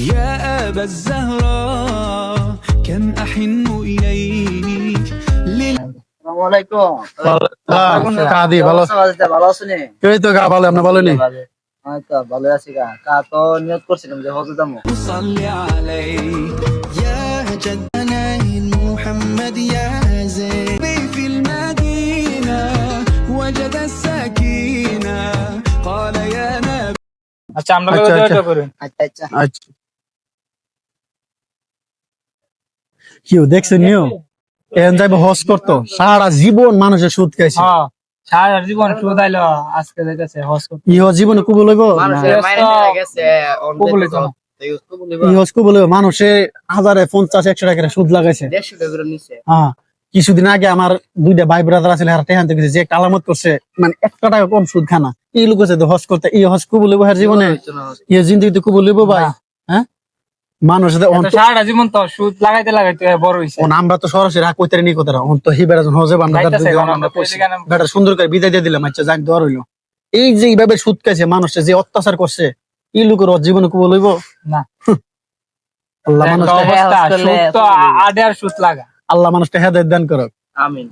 يا أبا الزهراء كم أحن إليك আসসালামু আলাইকুম। কাদি ভালো ভালো আছেন? এই তো গা ভালো আপনি ভালো নেই তো ভালো আছি কা তো নিয়ত করছিলাম যে হজে যাবো। صلي عليك يا جدنا محمد يا زين في المدينة وجد السكينة قال يا نبي আচ্ছা আমরা দোয়াটা করুন। আচ্ছা আচ্ছা আচ্ছা কিউ দেখছেন নিও এন যাইব হজ করতো সারা জীবন মানুষের সুদ খাইছে হ্যাঁ সারা জীবন সুদ আইলো আজকে দেখেছে হজ করতে। ই হজ জীবনে কবুল হইব মানুষের মাইরে নিয়ে গেছে কবুল হইতো না। ই হজ কবুল হইব মানুষে 1050-100 টাকা সুদ লাগাইছে 150 টাকা করে নিছে। হ্যাঁ কিছুদিন আগে আমার দুইটা ভাই ব্রাদার আছে হারা টেহান থেকে যে একটা আলামত করছে মানে 1 টাকা কম সুদ খানা এই লোক আছে হজ করতে এই হজ কবুল হইব হার জীবনে ই জিন্দেগিতে কবুল হইব ভাই না। হ্যাঁ মানুষ সারা জীবন তো সুদ লাগাইতে লাগাইতে বড় হইছে। আমরা তো সরাসরি হাক কইতে নি কথা অন তো হিবেরা যখন হজে বান্দা যাইতাছে এখন আমরা আমরা কইছি কইছি। বেটা সুন্দর করে বিদায় দিয়ে দিলাম আচ্ছা যাক দর হইলো এই যে এইভাবে সুদ খাইছে মানুষে যে অত্যাচার করছে এই লোকের জীবনে কবুল হইব না। আল্লাহ মানুষ অবস্থা সুদ তো আডে আর সুদ লাগা। আল্লাহ মানুষটা হেদায়েত দান করুক আমিন।